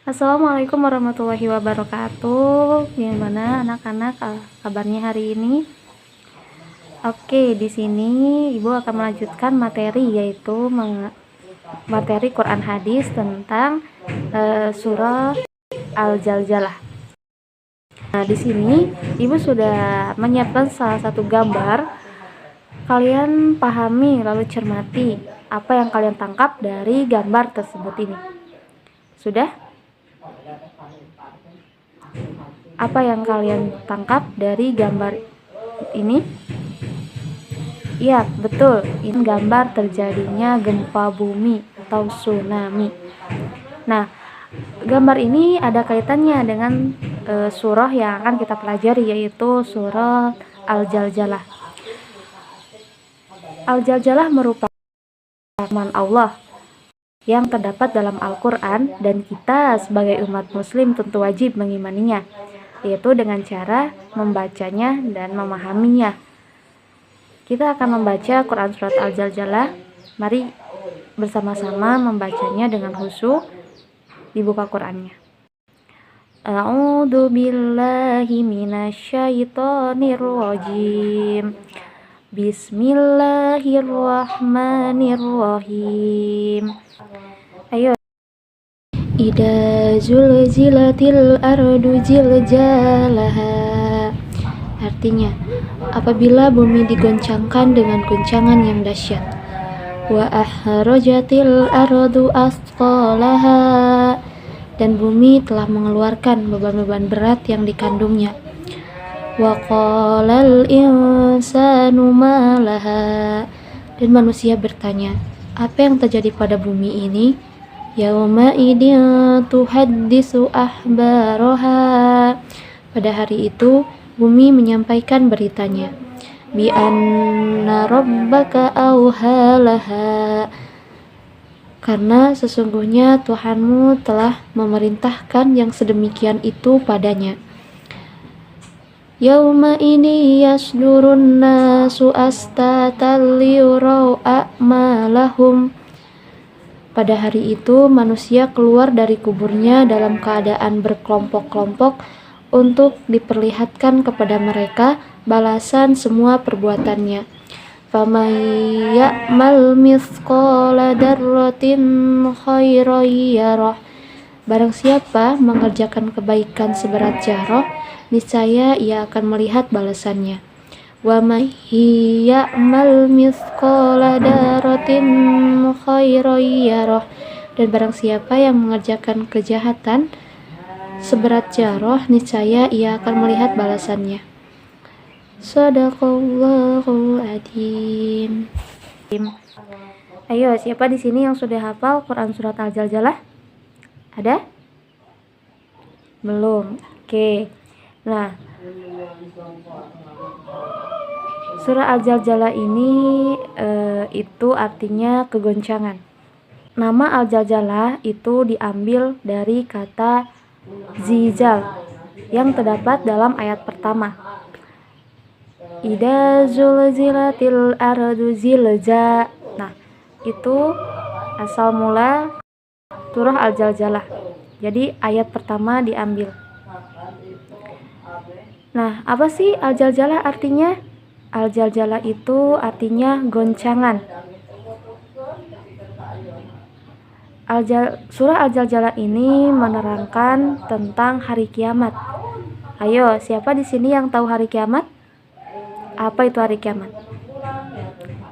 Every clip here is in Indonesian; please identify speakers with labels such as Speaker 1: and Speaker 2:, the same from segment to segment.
Speaker 1: Assalamualaikum warahmatullahi wabarakatuh. Gimana anak-anak kabarnya hari ini? Oke, di sini Ibu akan melanjutkan materi yaitu materi Quran hadis tentang surah Al-Zalzalah. Nah, di sini Ibu sudah menyiapkan salah satu gambar. Kalian pahami lalu cermati apa yang kalian tangkap dari gambar tersebut ini. Sudah? Apa yang kalian tangkap dari gambar ini? Iya, betul. Ini gambar terjadinya gempa bumi atau tsunami. Nah, gambar ini ada kaitannya dengan surah yang akan kita pelajari, yaitu surah Al-Zalzalah. Al-Zalzalah merupakan firman Allah yang terdapat dalam Al-Quran, dan kita sebagai umat muslim tentu wajib mengimaninya, yaitu dengan cara membacanya dan memahaminya. Kita akan membaca Quran surat Al-Zalzalah. Mari bersama-sama membacanya dengan khusyuk. Dibuka Qurannya. A'udzu billahi minasyaitonir rajim. Bismillahirrahmanirrahim. Ayo. Idza zulzilatil ardu zilzalaha. Artinya, apabila bumi digoncangkan dengan goncangan yang dahsyat. Wa ahrajatil ardu asqalaha. Dan bumi telah mengeluarkan beban-beban berat yang dikandungnya. Wa qalal insanu ma laha. Dan manusia bertanya, apa yang terjadi pada bumi ini? Yauma idin tuhaddisu ahbaraha. Pada hari itu bumi menyampaikan beritanya. Bi anna rabbaka auhalaha. Karena sesungguhnya Tuhanmu telah memerintahkan yang sedemikian itu padanya. Yauma ini yasdurun nasu astatan liyurau a'malahum. Pada hari itu manusia keluar dari kuburnya dalam keadaan berkelompok-kelompok untuk diperlihatkan kepada mereka balasan semua perbuatannya. Faman ya'mal mithqala dzarratin khairan yarah. Barang siapa mengerjakan kebaikan seberat zarah, niscaya ia akan melihat balasannya. Wa may ya'mal mithqala dzarratin khairan yarah. Dan barang siapa yang mengerjakan kejahatan seberat zarah, niscaya ia akan melihat balasannya. Shadaqallahul adzim. Ayo, siapa di sini yang sudah hafal Quran surat Al-Zalzalah? Ada? Belum. Oke. Nah, surah Al-Zalzalah ini itu artinya kegoncangan. Nama Al-Zalzalah itu diambil dari kata zilzal yang terdapat dalam ayat pertama. Idza zulzilatil ardu zilza. Nah, itu asal mula surah Al-Zalzalah. Jadi ayat pertama diambil. Nah, apa sih Al-Zalzalah artinya? Al-Zalzalah itu artinya goncangan. Surah Al-Zalzalah ini menerangkan tentang hari kiamat. Ayo, siapa di sini yang tahu hari kiamat? Apa itu hari kiamat?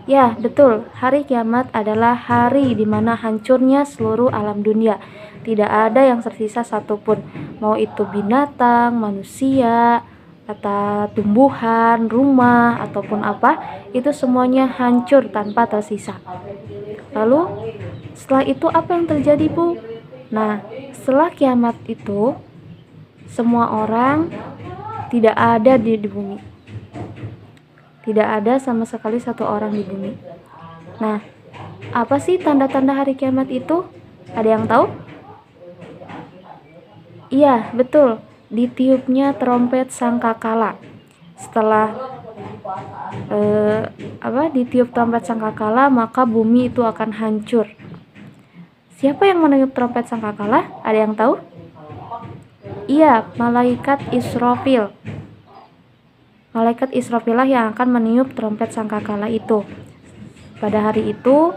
Speaker 1: Ya, betul. Hari kiamat adalah hari di mana hancurnya seluruh alam dunia. Tidak ada yang tersisa satupun. Mau itu binatang, manusia, atau tumbuhan, rumah, ataupun apa, itu semuanya hancur tanpa tersisa. Lalu, setelah itu apa yang terjadi, Bu? Nah, setelah kiamat itu, semua orang tidak ada di bumi. Tidak ada sama sekali satu orang di bumi. Nah, apa sih tanda-tanda hari kiamat itu? Ada yang tahu? Iya, betul. Ditiupnya trompet sangkakala. Setelah ditiup trompet sangkakala, maka bumi itu akan hancur. Siapa yang meniup trompet sangkakala? Ada yang tahu? Iya, malaikat Israfil. Malaikat Israfil lah yang akan meniup trompet sangkakala itu. Pada hari itu,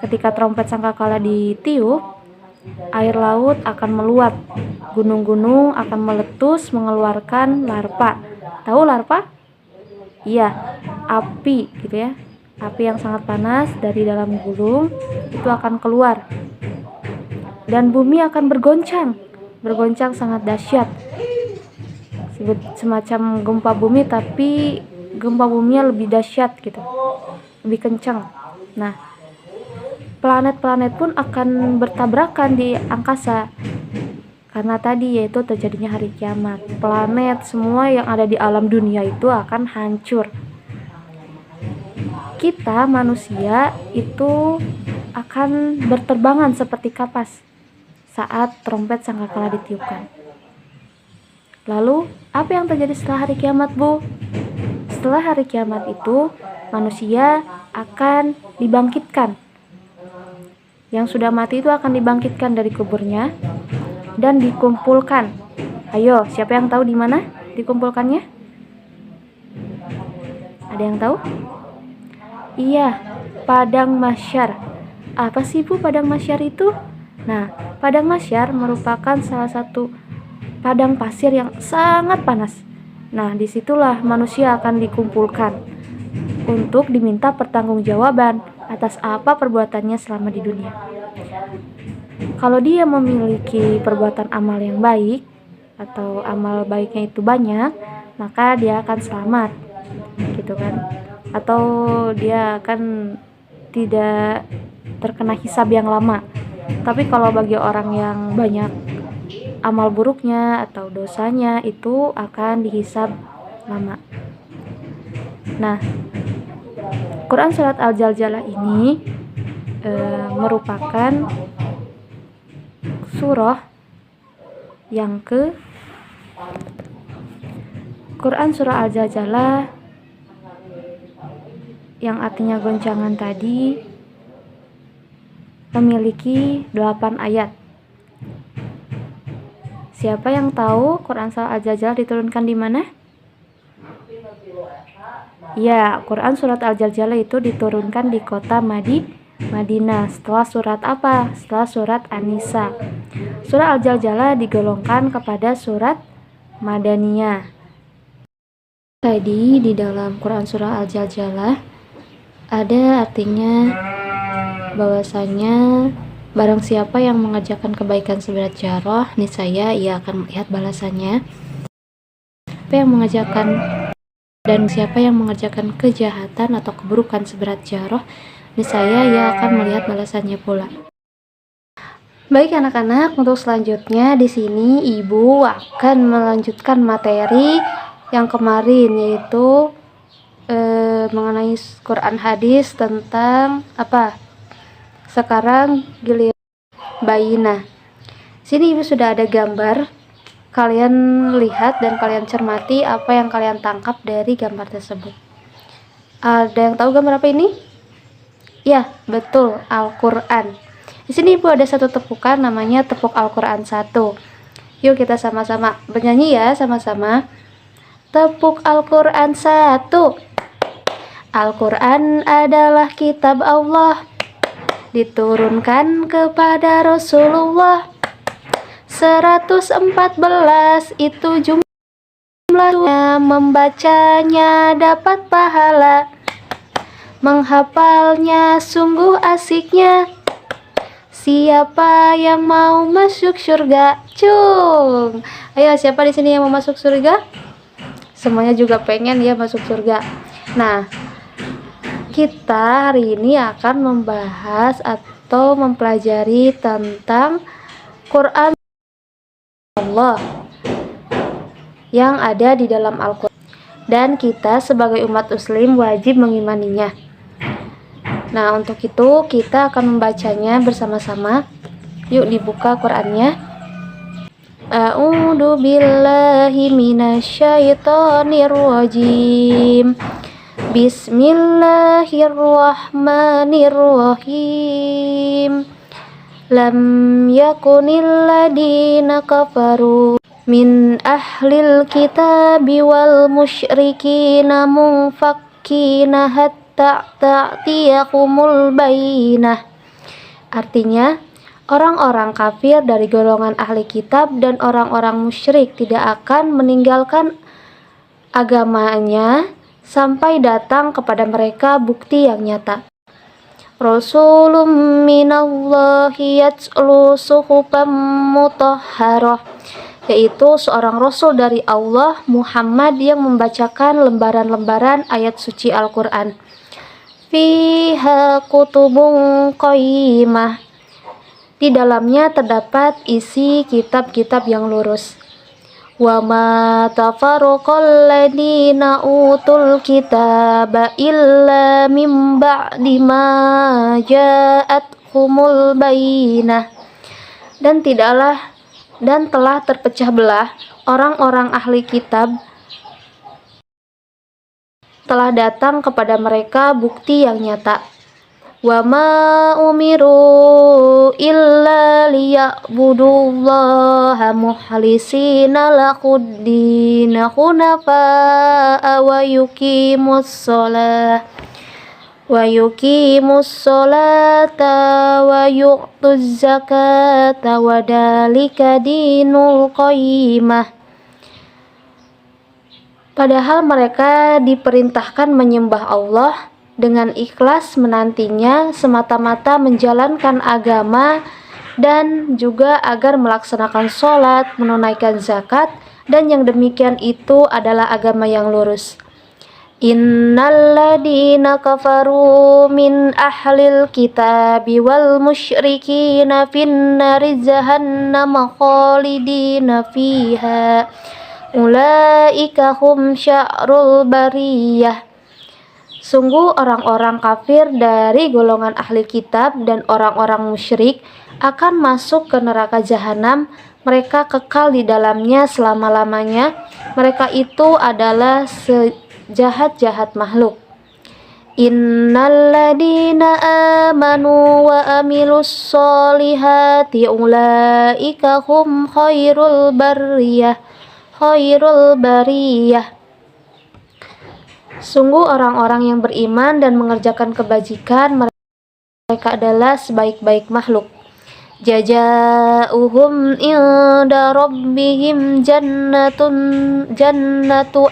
Speaker 1: ketika trompet sangkakala ditiup, air laut akan meluap, gunung-gunung akan meletus mengeluarkan larva. Tahu larva? Iya, api gitu ya. Api yang sangat panas dari dalam gulung itu akan keluar. Dan bumi akan bergoncang sangat dahsyat. Semacam gempa bumi, tapi gempa buminya lebih dahsyat gitu, lebih kencang. Nah, planet-planet pun akan bertabrakan di angkasa karena tadi yaitu terjadinya hari kiamat. Planet semua yang ada di alam dunia itu akan hancur. Kita manusia itu akan berterbangan seperti kapas saat trompet sangkakala ditiupkan. Lalu, apa yang terjadi setelah hari kiamat, Bu? Setelah hari kiamat itu, manusia akan dibangkitkan. Yang sudah mati itu akan dibangkitkan dari kuburnya dan dikumpulkan. Ayo, siapa yang tahu di mana dikumpulkannya? Ada yang tahu? Iya, padang mahsyar. Apa sih, Bu, padang mahsyar itu? Nah, padang mahsyar merupakan salah satu padang pasir yang sangat panas. Nah, disitulah manusia akan dikumpulkan untuk diminta pertanggungjawaban atas apa perbuatannya selama di dunia. Kalau dia memiliki perbuatan amal yang baik atau amal baiknya itu banyak, maka dia akan selamat, gitu kan? Atau dia akan tidak terkena hisab yang lama. Tapi kalau bagi orang yang banyak amal buruknya atau dosanya itu akan dihisab lama. Nah, Quran surat Al-Zalzalah ini merupakan surah yang Quran surah Al-Zalzalah yang artinya goncangan tadi memiliki 8 ayat. Siapa yang tahu Quran surah Al-Zalzalah diturunkan di mana? Ya, Quran surat Al-Zalzalah itu diturunkan di kota Madinah. Setelah surat apa? Setelah surat An-Nisa. Surah Al-Zalzalah digolongkan kepada surat Madaniyah. Tadi di dalam Quran surah Al-Zalzalah ada artinya bahwasanya barang siapa yang mengerjakan kebaikan seberat zarah, niscaya ia akan melihat balasannya. Siapa yang mengerjakan kejahatan atau keburukan seberat zarah, niscaya ia akan melihat balasannya pula. Baik anak-anak, untuk selanjutnya di sini Ibu akan melanjutkan materi yang kemarin, yaitu mengenai Quran hadis tentang apa? Sekarang giliran bayinah. Sini Ibu sudah ada gambar. Kalian lihat dan kalian cermati apa yang kalian tangkap dari gambar tersebut. Ada yang tahu gambar apa ini? Ya, betul, Al-Quran. Di sini Ibu ada satu tepukan, namanya tepuk Al-Quran 1. Yuk kita sama-sama bernyanyi ya, sama-sama. Tepuk Al-Quran 1. Al-Quran adalah kitab Allah, diturunkan kepada Rasulullah. 114 itu jumlahnya, membacanya dapat pahala, menghafalnya sungguh asiknya. Siapa yang mau masuk surga? Cung. Ayo, siapa di sini yang mau masuk surga? Semuanya juga pengen ya masuk surga. Nah, kita hari ini akan membahas atau mempelajari tentang Quran Allah yang ada di dalam Al-Quran, dan kita sebagai umat muslim wajib mengimaninya. Nah, untuk itu kita akan membacanya bersama-sama. Yuk dibuka Qurannya. A'udzu billahi minasyaitonir rajim. Bismillahirrahmanirrahim. Lam yakunil ladina kafaru min ahlil kitabi wal musyrikina munfakkina hatta ta'tiyakumul bayyinah. Artinya, orang-orang kafir dari golongan ahli kitab dan orang-orang musyrik tidak akan meninggalkan agamanya sampai datang kepada mereka bukti yang nyata. Rasulun minallahi yatlu suhufan mutahharah, yaitu seorang rasul dari Allah, Muhammad, yang membacakan lembaran-lembaran ayat suci Al-Quran. Fiha kutubun qayyimah, di dalamnya terdapat isi kitab-kitab yang lurus. Wa ma tafarraqal ladina utul kitaba illa min ba'di ma ja'atkumul bayyinah, dan telah terpecah belah orang-orang ahli kitab telah datang kepada mereka bukti yang nyata. Wa ma umiru illa liya'budullaha mukhlisina lahuddin hunafa'a wa yuqimus sholata wa yu'tuz zakata wa dalika dinul qayyimah. Padahal mereka diperintahkan menyembah Allah dengan ikhlas menantinya semata-mata menjalankan agama, dan juga agar melaksanakan sholat, menunaikan zakat, dan yang demikian itu adalah agama yang lurus. Innal ladina kafaru min ahlil kitabi wal musyrikina finnari jahannam khalidina fiha ulaika hum sya'rul bariyah. Sungguh orang-orang kafir dari golongan ahli kitab dan orang-orang musyrik akan masuk ke neraka jahanam. Mereka kekal di dalamnya selama-lamanya. Mereka itu adalah sejahat-jahat makhluk. Innal ladina amanu wa amilus solihati ulaika hum khairul bariyah. Sungguh orang-orang yang beriman dan mengerjakan kebajikan, mereka adalah sebaik-baik makhluk. Jazaa'uhum inda rabbihim jannatu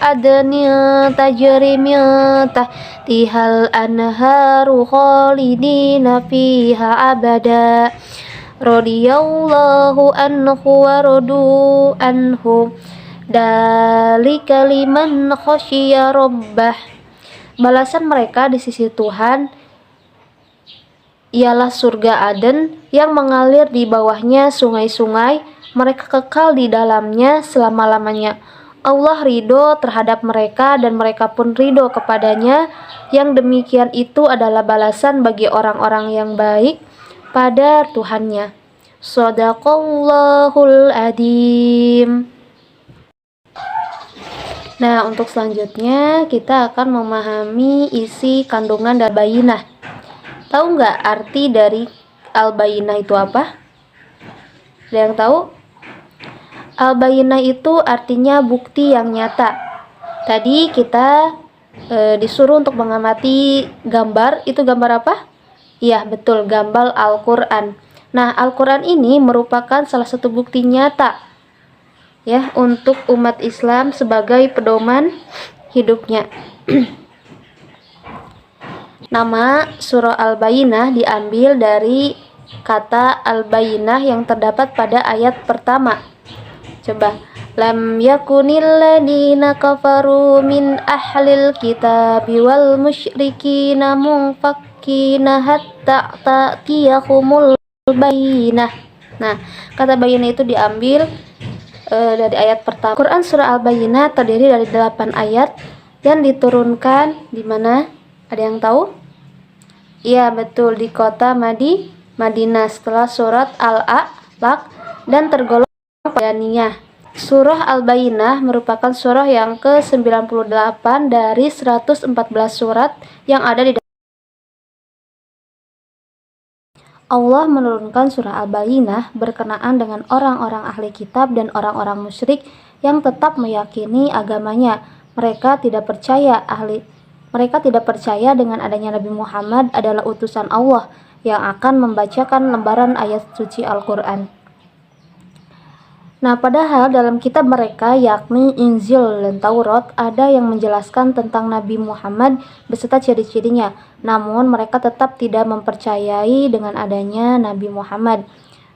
Speaker 1: adnin tajri min tahtihal anharu khalidina fiha abada radhiyallahu anhu wa radu anhu dalika liman khasyiya rabbah. Balasan mereka di sisi Tuhan ialah surga Aden yang mengalir di bawahnya sungai-sungai. Mereka kekal di dalamnya selama-lamanya. Allah ridho terhadap mereka dan mereka pun ridho kepadanya. Yang demikian itu adalah balasan bagi orang-orang yang baik pada Tuhannya. Shadaqallahul adzim. Nah, untuk selanjutnya kita akan memahami isi kandungan dari bayinah. Tahu nggak arti dari al-bayinah itu apa? Ada yang tahu? Al-bayinah itu artinya bukti yang nyata. Tadi kita disuruh untuk mengamati gambar. Itu gambar apa? Iya, betul, gambar Al-Quran. Nah, Al-Quran ini merupakan salah satu bukti nyata ya untuk umat Islam sebagai pedoman hidupnya. Nama surah Al-Bayyinah diambil dari kata Al-Bayyinah yang terdapat pada ayat pertama. Coba, lam yakunil ladina kafaru min ahlil kitabi wal musyrikina munfakkina hatta ta'tiyahumul bayyinah. Nah, kata bayyinah itu diambil dari ayat pertama. Quran surah Al-Bayyinah terdiri dari 8 ayat yang diturunkan di mana? Ada yang tahu? Iya, betul, di kota Madinah setelah surat Al-Alaq dan tergolong Madaniyah. Surah Al-Bayyinah merupakan surah yang ke-98 dari 114 surat yang ada di Allah menurunkan surah Al-Bayyinah berkenaan dengan orang-orang ahli kitab dan orang-orang musyrik yang tetap meyakini agamanya. Mereka tidak percaya dengan adanya Nabi Muhammad adalah utusan Allah yang akan membacakan lembaran ayat suci Al-Quran. Nah, padahal dalam kitab mereka, yakni Injil dan Taurat, ada yang menjelaskan tentang Nabi Muhammad beserta ciri-cirinya. Namun, mereka tetap tidak mempercayai dengan adanya Nabi Muhammad.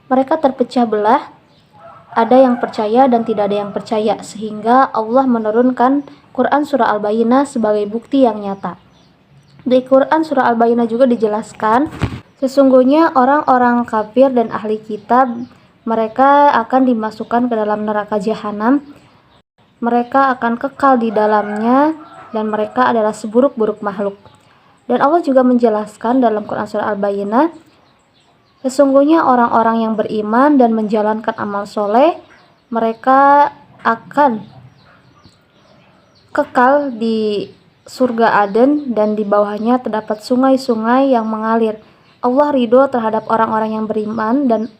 Speaker 1: Mereka terpecah belah, ada yang percaya dan tidak ada yang percaya, sehingga Allah menurunkan Quran Surah Al-Bayyinah sebagai bukti yang nyata. Di Quran Surah Al-Bayyinah juga dijelaskan, sesungguhnya orang-orang kafir dan ahli kitab mereka akan dimasukkan ke dalam neraka jahanam. Mereka akan kekal di dalamnya dan mereka adalah seburuk-buruk makhluk. Dan Allah juga menjelaskan dalam Quran Surah Al-Bayyinah, sesungguhnya orang-orang yang beriman dan menjalankan amal soleh, mereka akan kekal di surga Aden dan di bawahnya terdapat sungai-sungai yang mengalir. Allah ridho terhadap orang-orang yang beriman dan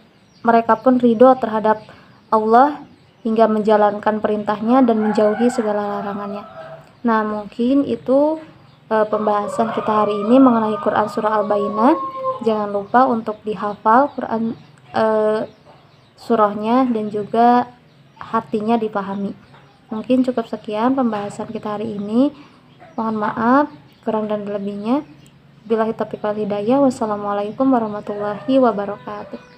Speaker 1: mereka pun ridho terhadap Allah hingga menjalankan perintahnya dan menjauhi segala larangannya. Nah, mungkin itu pembahasan kita hari ini mengenai Quran Surah Al-Bayyinah. Jangan lupa untuk dihafal Quran surahnya dan juga artinya dipahami. Mungkin cukup sekian pembahasan kita hari ini. Mohon maaf kurang dan lebihnya. Billahi taufiq wal hidayah. Wassalamualaikum warahmatullahi wabarakatuh.